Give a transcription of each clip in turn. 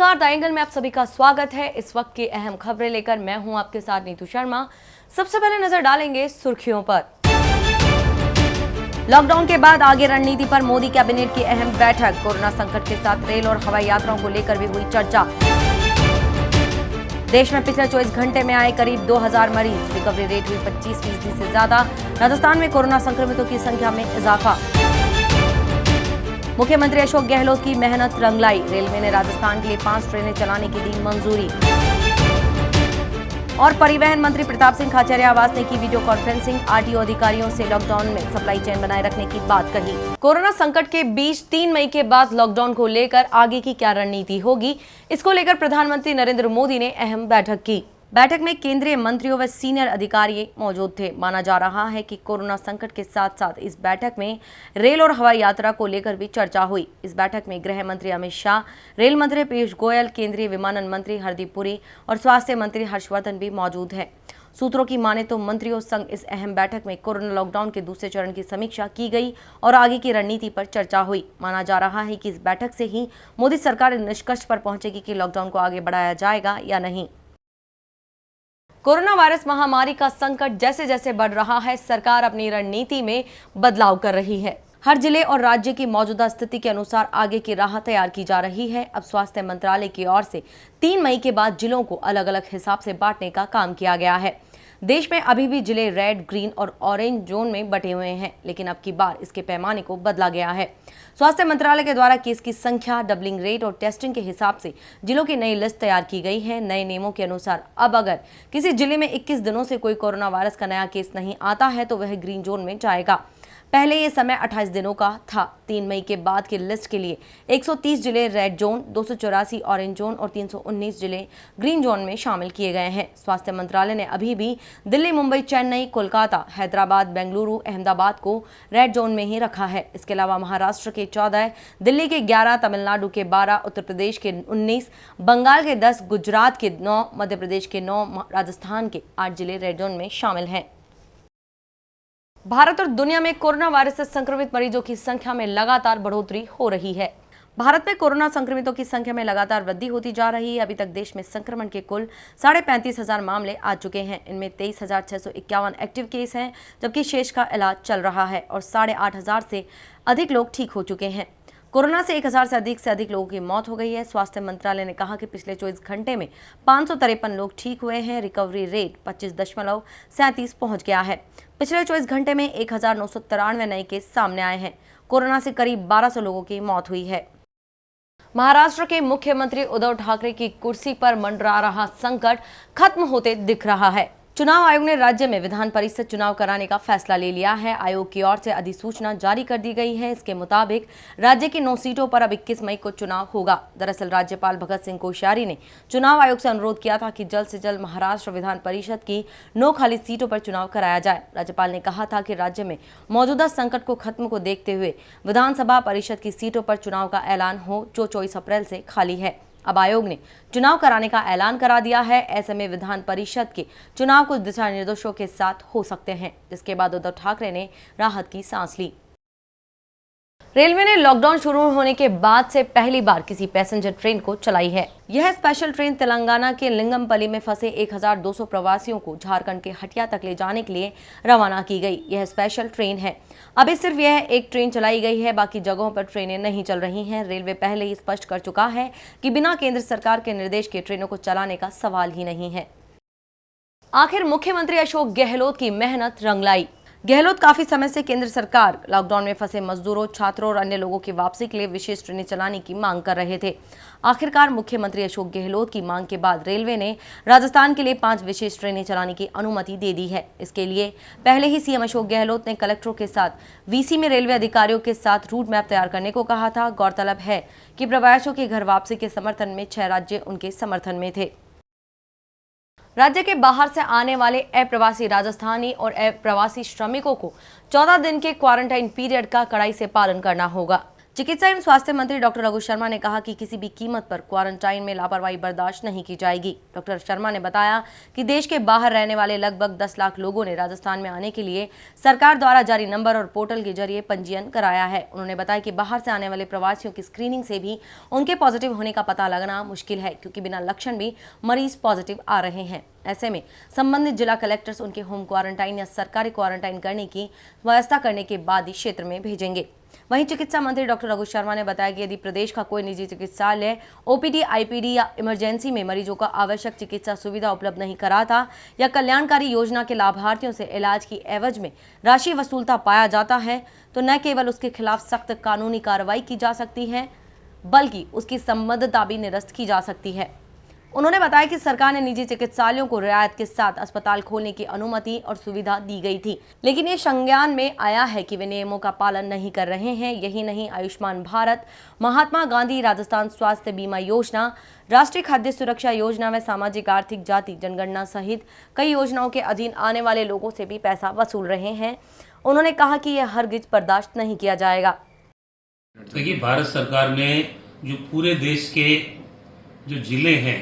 नमस्कार, the angle में आप सभी का स्वागत है। इस वक्त की अहम खबरें लेकर मैं हूं आपके साथ नीतू शर्मा। सबसे पहले नजर डालेंगे सुर्खियों पर। लॉकडाउन के बाद आगे रणनीति पर मोदी कैबिनेट की अहम बैठक। कोरोना संकट के साथ रेल और हवाई यात्राओं को लेकर भी हुई चर्चा। देश में पिछले 24 घंटे में आए करीब 2000 मरीज, रिकवरी रेट हुई 25% से ज्यादा। राजस्थान में कोरोना संक्रमितों की संख्या में इजाफा। मुख्यमंत्री अशोक गहलोत की मेहनत रंग लाई। रेलवे ने राजस्थान के लिए 5 ट्रेनें चलाने की दी मंजूरी। और परिवहन मंत्री प्रताप सिंह खाचरियावास ने की वीडियो कॉन्फ्रेंसिंग। आरटीओ अधिकारियों से लॉकडाउन में सप्लाई चेन बनाए रखने की बात कही। कोरोना संकट के बीच 3 मई के बाद लॉकडाउन को लेकर आगे की क्या रणनीति होगी, इसको लेकर प्रधानमंत्री नरेंद्र मोदी ने अहम बैठक की। बैठक में केंद्रीय मंत्रियों व सीनियर अधिकारी मौजूद थे। माना जा रहा है कि कोरोना संकट के साथ साथ इस बैठक में रेल और हवाई यात्रा को लेकर भी चर्चा हुई। इस बैठक में गृह मंत्री अमित शाह, रेल मंत्री पीयूष गोयल, केंद्रीय विमानन मंत्री हरदीप पुरी और स्वास्थ्य मंत्री हर्षवर्धन भी मौजूद हैं। सूत्रों की माने तो मंत्रियों संग इस अहम बैठक में कोरोना लॉकडाउन के दूसरे चरण की समीक्षा की गई और आगे की रणनीति पर चर्चा हुई। माना जा रहा है कि इस बैठक से ही मोदी सरकार निष्कर्ष पर पहुंचेगी कि लॉकडाउन को आगे बढ़ाया जाएगा या नहीं। कोरोना वायरस महामारी का संकट जैसे जैसे बढ़ रहा है, सरकार अपनी रणनीति में बदलाव कर रही है। हर जिले और राज्य की मौजूदा स्थिति के अनुसार आगे की राह तैयार की जा रही है। अब स्वास्थ्य मंत्रालय की ओर से 3 मई के बाद जिलों को अलग अलग हिसाब से बांटने का काम किया गया है। देश में अभी भी जिले रेड, ग्रीन और ऑरेंज जोन में बटे हुए हैं, लेकिन अब की बार इसके पैमाने को बदला गया है। स्वास्थ्य मंत्रालय के द्वारा केस की संख्या, डबलिंग रेट और टेस्टिंग के हिसाब से जिलों की नई लिस्ट तैयार की गई है। नए नियमों के अनुसार अब अगर किसी जिले में 21 दिनों से कोई कोरोना वायरस का नया केस नहीं आता है तो वह ग्रीन जोन में जाएगा। पहले ये समय 28 दिनों का था। 3 मई के बाद की लिस्ट के लिए 130 जिले रेड जोन, 284 ऑरेंज जोन और 319 जिले ग्रीन जोन में शामिल किए गए हैं। स्वास्थ्य मंत्रालय ने अभी भी दिल्ली, मुंबई, चेन्नई, कोलकाता, हैदराबाद, बेंगलुरु, अहमदाबाद को रेड जोन में ही रखा है। इसके अलावा महाराष्ट्र के 14, दिल्ली के 11, तमिलनाडु के 12, उत्तर प्रदेश के 19, बंगाल के 10, गुजरात के 9, मध्य प्रदेश के 9, राजस्थान के 8 जिले रेड जोन में शामिल हैं। भारत और दुनिया में कोरोना वायरस से संक्रमित मरीजों की संख्या में लगातार बढ़ोतरी हो रही है। भारत में कोरोना संक्रमितों की संख्या में लगातार वृद्धि होती जा रही है। अभी तक देश में संक्रमण के कुल 35,500 मामले आ चुके हैं। इनमें 23,651 एक्टिव केस हैं, जबकि शेष का इलाज चल रहा है और 8,500 से अधिक लोग ठीक हो चुके हैं। कोरोना से 1000 से अधिक लोगों की मौत हो गई है। स्वास्थ्य मंत्रालय ने कहा कि पिछले 24 घंटे में 553 लोग ठीक हुए हैं। रिकवरी रेट 25.37 पहुंच गया है। पिछले 24 घंटे में 1993 नए केस सामने आए हैं। कोरोना से करीब 1200 लोगों की मौत हुई है। महाराष्ट्र के मुख्यमंत्री उद्धव ठाकरे की कुर्सी पर मंडरा रहा संकट खत्म होते दिख रहा है। चुनाव आयोग ने राज्य में विधान परिषद चुनाव कराने का फैसला ले लिया है। आयोग की ओर से अधिसूचना जारी कर दी गई है। इसके मुताबिक राज्य की 9 सीटों पर अब 21 मई को चुनाव होगा। दरअसल राज्यपाल भगत सिंह कोश्यारी ने चुनाव आयोग से अनुरोध किया था कि जल्द से जल्द महाराष्ट्र विधान परिषद की 9 खाली सीटों पर चुनाव कराया जाए। राज्यपाल ने कहा था कि राज्य में मौजूदा संकट को खत्म को देखते हुए विधानसभा परिषद की सीटों पर चुनाव का ऐलान हो, जो 24 अप्रैल से खाली है। अब आयोग ने चुनाव कराने का ऐलान करा दिया है। ऐसे में विधान परिषद के चुनाव कुछ दिशा निर्देशों के साथ हो सकते हैं, जिसके बाद उद्धव ठाकरे ने राहत की सांस ली। रेलवे ने लॉकडाउन शुरू होने के बाद से पहली बार किसी पैसेंजर ट्रेन को चलाई है। यह स्पेशल ट्रेन तेलंगाना के लिंगमपल्ली में फंसे 1200 प्रवासियों को झारखंड के हटिया तक ले जाने के लिए रवाना की गई। यह स्पेशल ट्रेन है। अभी सिर्फ यह एक ट्रेन चलाई गई है, बाकी जगहों पर ट्रेनें नहीं चल रही हैं। रेलवे पहले ही स्पष्ट कर चुका है कि बिना केंद्र सरकार के निर्देश के ट्रेनों को चलाने का सवाल ही नहीं है। आखिर मुख्यमंत्री अशोक गहलोत की मेहनत रंग लाई। गहलोत काफी समय से केंद्र सरकार लॉकडाउन में फंसे मजदूरों, छात्रों और अन्य लोगों की वापसी के लिए विशेष ट्रेनें चलाने की मांग कर रहे थे। आखिरकार मुख्यमंत्री अशोक गहलोत की मांग के बाद रेलवे ने राजस्थान के लिए 5 विशेष ट्रेनें चलाने की अनुमति दे दी है। इसके लिए पहले ही सीएम अशोक गहलोत ने कलेक्टरों के साथ वीसी में रेलवे अधिकारियों के साथ रूट मैप तैयार करने को कहा था। गौरतलब है कि प्रवासियों की घर वापसी के समर्थन में 6 राज्य उनके समर्थन में थे। राज्य के बाहर से आने वाले अप्रवासी राजस्थानी और अप्रवासी श्रमिकों को 14 दिन के क्वारंटाइन पीरियड का कड़ाई से पालन करना होगा। चिकित्सा एवं स्वास्थ्य मंत्री डॉक्टर रघु शर्मा ने कहा कि किसी भी कीमत पर क्वारंटाइन में लापरवाही बर्दाश्त नहीं की जाएगी। डॉक्टर शर्मा ने बताया कि देश के बाहर रहने वाले लगभग 10 लाख लोगों ने राजस्थान में आने के लिए सरकार द्वारा जारी नंबर और पोर्टल के जरिए पंजीयन कराया है। उन्होंने बताया कि बाहर से आने वाले प्रवासियों की स्क्रीनिंग से भी उनके पॉजिटिव होने का पता लगना मुश्किल है, क्योंकि बिना लक्षण भी मरीज पॉजिटिव आ रहे हैं। ऐसे में संबंधित जिला कलेक्टर्स उनके होम क्वारंटाइन या सरकारी क्वारंटाइन करने की व्यवस्था करने के बाद ही क्षेत्र में भेजेंगे। वहीं चिकित्सा मंत्री डॉक्टर रघु शर्मा ने बताया कि यदि प्रदेश का कोई निजी चिकित्सालय ओपीडी, आईपीडी या इमरजेंसी में मरीजों को आवश्यक चिकित्सा सुविधा उपलब्ध नहीं कराता या कल्याणकारी योजना के लाभार्थियों से इलाज की एवज में राशि वसूलता पाया जाता है, तो न केवल उसके खिलाफ सख्त कानूनी कार्रवाई की जा सकती है, बल्कि उसकी संबद्धता भी निरस्त की जा सकती है। उन्होंने बताया कि सरकार ने निजी चिकित्सालयों को रियायत के साथ अस्पताल खोलने की अनुमति और सुविधा दी गई थी, लेकिन ये संज्ञान में आया है कि वे नियमों का पालन नहीं कर रहे हैं। यही नहीं, आयुष्मान भारत, महात्मा गांधी राजस्थान स्वास्थ्य बीमा योजना, राष्ट्रीय खाद्य सुरक्षा योजना व सामाजिक आर्थिक जाति जनगणना सहित कई योजनाओं के अधीन आने वाले लोगों से भी पैसा वसूल रहे हैं। उन्होंने कहा कि यह हरगिज बर्दाश्त नहीं किया जाएगा। देखिए, भारत सरकार ने जो पूरे देश के जो जिले हैं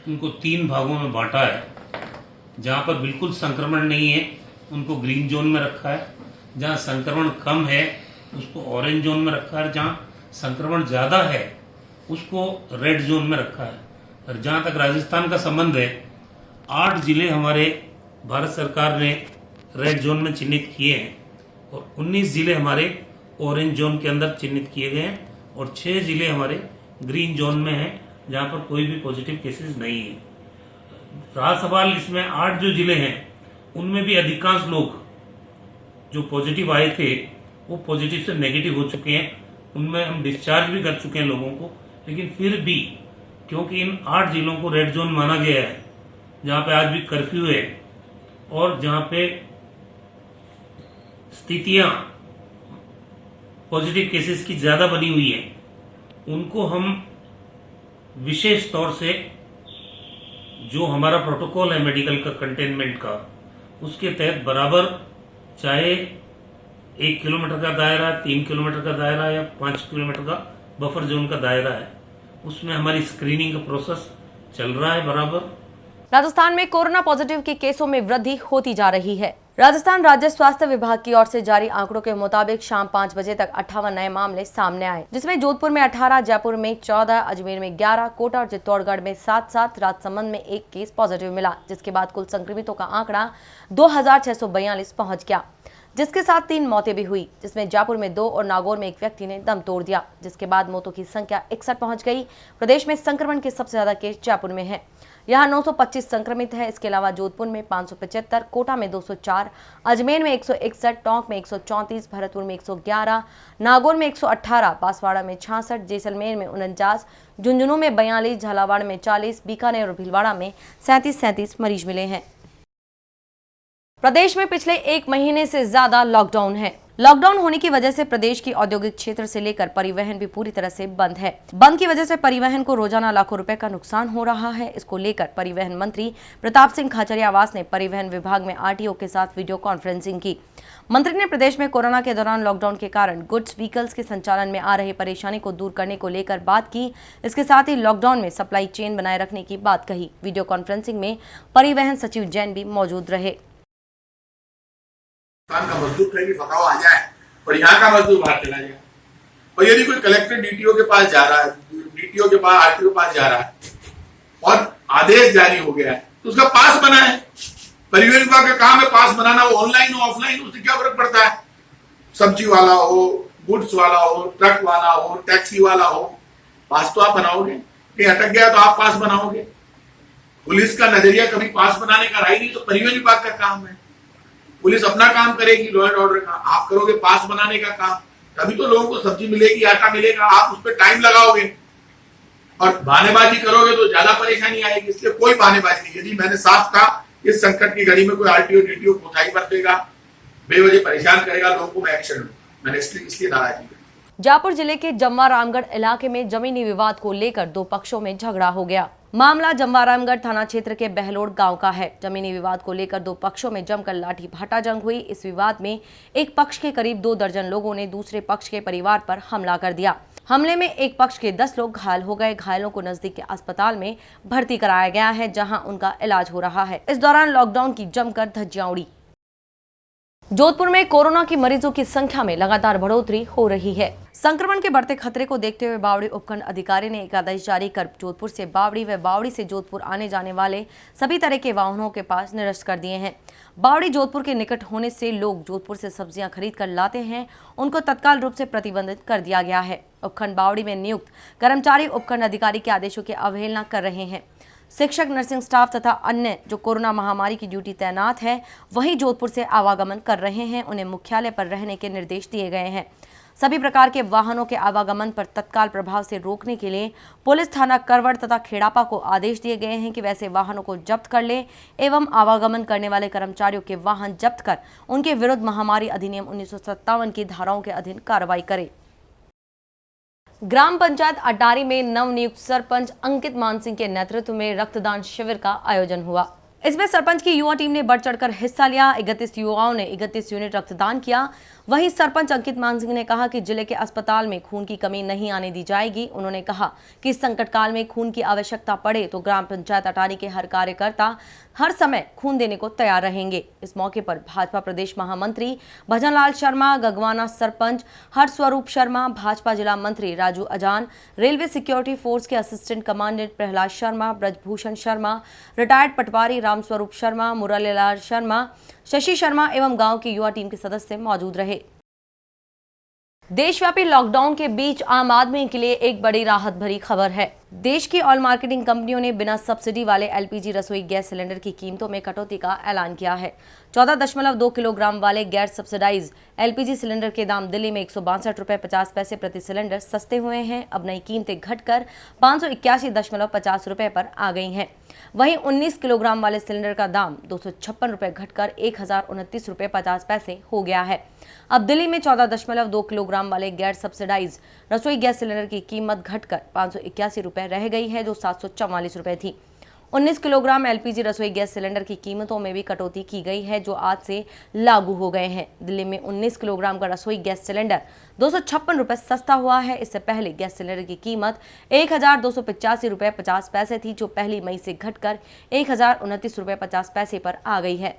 उनको 3 भागों में बांटा है। जहां पर बिल्कुल संक्रमण नहीं है उनको ग्रीन जोन में रखा है, जहां संक्रमण कम है उसको ऑरेंज जोन में रखा है, जहां संक्रमण ज्यादा है उसको रेड जोन में रखा है। और जहां तक राजस्थान का संबंध है, 8 जिले हमारे भारत सरकार ने रेड जोन में चिन्हित किए हैं और 19 जिले हमारे ऑरेंज जोन के अंदर चिन्हित किए गए हैं और 6 जिले हमारे ग्रीन जोन में हैं, जहां पर कोई भी पॉजिटिव केसेस नहीं है। रहा सवाल इसमें 8 जो जिले हैं उनमें भी अधिकांश लोग जो पॉजिटिव आए थे वो पॉजिटिव से नेगेटिव हो चुके हैं, उनमें हम डिस्चार्ज भी कर चुके हैं लोगों को। लेकिन फिर भी क्योंकि इन 8 जिलों को रेड जोन माना गया है, जहां पे आज भी कर्फ्यू है और जहां पे स्थितियां पॉजिटिव केसेस की ज्यादा बनी हुई है, उनको हम विशेष तौर से जो हमारा प्रोटोकॉल है मेडिकल का कंटेनमेंट का, उसके तहत बराबर चाहे 1 किलोमीटर का दायरा, 3 किलोमीटर का दायरा या 5 किलोमीटर का बफर जोन का दायरा है, उसमें हमारी स्क्रीनिंग का प्रोसेस चल रहा है बराबर। राजस्थान में कोरोना पॉजिटिव के केसों में वृद्धि होती जा रही है। राजस्थान राज्य स्वास्थ्य विभाग की ओर से जारी आंकड़ों के मुताबिक शाम 5 बजे तक 58 नए मामले सामने आए, जिसमें जोधपुर में 18, जयपुर में 14, अजमेर में 11, कोटा और चित्तौड़गढ़ में 7, राजसमंद में 1 केस पॉजिटिव मिला, जिसके बाद कुल संक्रमितों का आंकड़ा 2642 पहुंच गया, जिसके साथ 3 मौतें भी हुई, जिसमें जयपुर में 2 और नागौर में 1 व्यक्ति ने दम तोड़ दिया, जिसके बाद मौतों की संख्या 61 पहुंच गई। प्रदेश में संक्रमण के सबसे ज्यादा केस जयपुर में है, यहाँ 925 संक्रमित है। इसके अलावा जोधपुर में 575, कोटा में 204, अजमेर में 161, टोंक में 134, भरतपुर में 111, नागौर में 118, बांसवाड़ा में 66, जैसलमेर में 49, झुंझुनू में 42, झालावाड़ में 40, बीकानेर और भीलवाड़ा में 37 मरीज मिले हैं। प्रदेश में पिछले 1 महीने से ज्यादा लॉकडाउन है। लॉकडाउन होने की वजह से प्रदेश की औद्योगिक क्षेत्र से लेकर परिवहन भी पूरी तरह से बंद है। बंद की वजह से परिवहन को रोजाना लाखों रुपए का नुकसान हो रहा है। इसको लेकर परिवहन मंत्री प्रताप सिंह खाचरियावास ने परिवहन विभाग में आरटीओ के साथ वीडियो कॉन्फ्रेंसिंग की। मंत्री ने प्रदेश में कोरोना के दौरान लॉकडाउन के कारण गुड्स व्हीकल्स के संचालन में आ रही परेशानी को दूर करने को लेकर बात की। इसके साथ ही लॉकडाउन में सप्लाई चेन बनाए रखने की बात कही। वीडियो कॉन्फ्रेंसिंग में परिवहन सचिव जैन भी मौजूद रहे। का मजदूर कहीं भी फंसा आ जाए और यहाँ का मजदूर बाहर चला जाए, और यदि कोई कलेक्टर डीटीओ के पास जा रहा है, डीटीओ के पास आरटीओ के पास जा रहा है और आदेश जारी हो गया है, तो उसका पास बनाए। परिवहन विभाग का काम है पास बनाना, वो ऑनलाइन हो ऑफलाइन, उससे क्या फर्क पड़ता है। सब्जी वाला हो, गुड्स वाला हो, ट्रक वाला हो, टैक्सी वाला हो, पास तो आप बनाओगे। कहीं अटक गया तो आप पास बनाओगे। पुलिस का नजरिया कभी पास बनाने का रहा ही नहीं, तो परिवहन विभाग का काम है। पुलिस अपना काम करेगी लॉ एंड ऑर्डर का, आप करोगे पास बनाने का काम। तभी तो लोगों को सब्जी मिलेगी, आटा मिलेगा। आप उस पर टाइम लगाओगे और बहानेबाजी करोगे तो ज्यादा परेशानी आएगी। इसलिए कोई बहानेबाजी नहीं। यदि मैंने साफ कहा, इस संकट की घड़ी में कोई आरटीओ डीटीओ कोताही बरतेगा, बेवजह परेशान करेगा लोगों को, मैं एक्शन लूंगा। मैंने इसलिए नाराजगी जयपुर जिले के जम्वा रामगढ़ इलाके में जमीनी विवाद को लेकर 2 पक्षों में झगड़ा हो गया। मामला जमवारामगढ़ थाना क्षेत्र के बहलोड गांव का है। जमीनी विवाद को लेकर दो पक्षों में जमकर लाठी भाटा जंग हुई। इस विवाद में एक पक्ष के करीब 2 दर्जन लोगों ने दूसरे पक्ष के परिवार पर हमला कर दिया। हमले में एक पक्ष के 10 लोग घायल हो गए। घायलों को नजदीक के अस्पताल में भर्ती कराया गया है, जहां उनका इलाज हो रहा है। इस दौरान लॉकडाउन की जमकर धज्जियां उड़ी। जोधपुर में कोरोना की मरीजों की संख्या में लगातार बढ़ोतरी हो रही है। संक्रमण के बढ़ते खतरे को देखते हुए बावड़ी उपखंड अधिकारी ने एक आदेश जारी कर जोधपुर से बावड़ी व बावड़ी से जोधपुर आने जाने वाले सभी तरह के वाहनों के पास निरस्त कर दिए हैं। बावड़ी जोधपुर के निकट होने से लोग जोधपुर से सब्जियां खरीद कर लाते हैं, उनको तत्काल रूप से प्रतिबंधित कर दिया गया है। उपखंड बावड़ी में नियुक्त कर्मचारी उपखंड अधिकारी के आदेशों की अवहेलना कर रहे हैं। शिक्षक, नर्सिंग स्टाफ तथा अन्य जो कोरोना महामारी की ड्यूटी तैनात है वही जोधपुर से आवागमन कर रहे हैं। उन्हें मुख्यालय पर रहने के निर्देश दिए गए हैं। सभी प्रकार के वाहनों के आवागमन पर तत्काल प्रभाव से रोकने के लिए पुलिस थाना करवड़ तथा खेड़ापा को आदेश दिए गए हैं कि वैसे वाहनों को जब्त कर ले एवं आवागमन करने वाले कर्मचारियों के वाहन जब्त कर उनके विरुद्ध महामारी अधिनियम 1957 की धाराओं के अधीन कार्रवाई करे। ग्राम पंचायत अटारी में नवनियुक्त सरपंच अंकित मानसिंह के नेतृत्व में रक्तदान शिविर का आयोजन हुआ। इसमें सरपंच की युवा टीम ने बढ़ चढ़कर हिस्सा लिया। 31 युवाओं ने 31 यूनिट रक्तदान किया। वहीं सरपंच अंकित मानसिंह ने कहा कि जिले के अस्पताल में खून की कमी नहीं आने दी जाएगी। उन्होंने कहा कि इस संकट काल में खून की आवश्यकता पड़े तो ग्राम पंचायत अटारी के हर कार्यकर्ता हर समय खून देने को तैयार रहेंगे। इस मौके पर भाजपा प्रदेश महामंत्री भजनलाल शर्मा, गगवाना सरपंच हरस्वरूप शर्मा, भाजपा जिला मंत्री Raju Ajan, railway security force के assistant commandant Prahlad Sharma, Brajbhushan Sharma, retired patwari Ramswaroop Sharma, Murlilal Sharma, Shashi Sharma एवं गांव की युवा टीम के सदस्य मौजूद रहे। देशव्यापी लॉकडाउन के बीच आम आदमी के लिए एक बड़ी राहत भरी खबर है। देश की ऑयल मार्केटिंग कंपनियों ने बिना सब्सिडी वाले एलपीजी रसोई गैस सिलेंडर की कीमतों में कटौती का ऐलान किया है। 14.2 किलोग्राम वाले गैर सब्सिडाइज एलपीजी सिलेंडर के दाम दिल्ली में 162 रुपये 50 पैसे प्रति सिलेंडर सस्ते हुए हैं। अब नई कीमतें घटकर 581.50 रुपये पर आ गई हैं। वहीं 19 किलोग्राम वाले सिलेंडर का दाम 256 रुपये घटकर 1029 रुपये 50 पैसे हो गया है। अब दिल्ली में 14.2 किलोग्राम वाले गैर सब्सिडाइज रसोई गैस सिलेंडर की कीमत घटकर 581 रुपये रह गई है, जो 744 रुपये थी। 19 किलोग्राम एलपीजी रसोई गैस सिलेंडर की कीमतों में भी कटौती की गई है, जो आज से लागू हो गए हैं। दिल्ली में 19 किलोग्राम का रसोई गैस सिलेंडर 256 रुपये सस्ता हुआ है। इससे पहले गैस सिलेंडर की कीमत 1285 रुपये 50 पैसे थी, जो 1 मई से घटकर 1029 रुपये 50 पैसे पर आ गई है।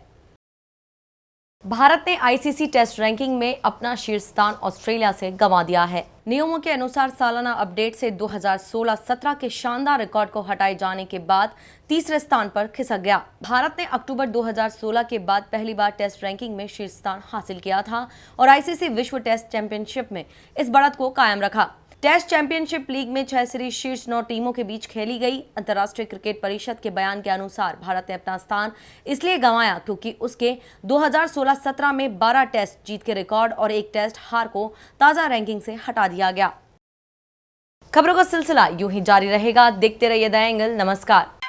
भारत ने आईसीसी टेस्ट रैंकिंग में अपना शीर्ष स्थान ऑस्ट्रेलिया से गंवा दिया है। नियमों के अनुसार सालाना अपडेट से 2016-17 के शानदार रिकॉर्ड को हटाए जाने के बाद तीसरे स्थान पर खिसक गया। भारत ने अक्टूबर 2016 के बाद पहली बार टेस्ट रैंकिंग में शीर्ष स्थान हासिल किया था और आईसीसी विश्व टेस्ट चैंपियनशिप में इस बढ़त को कायम रखा। टेस्ट चैंपियनशिप लीग में 6 सीरीज शीर्ष 9 टीमों के बीच खेली गई। अंतर्राष्ट्रीय क्रिकेट परिषद के बयान के अनुसार भारत ने अपना स्थान इसलिए गंवाया क्योंकि उसके 2016-17 में 12 टेस्ट जीत के रिकॉर्ड और 1 टेस्ट हार को ताजा रैंकिंग से हटा दिया गया। खबरों का सिलसिला यूं ही जारी रहेगा। देखते रहिए द एंगल। नमस्कार।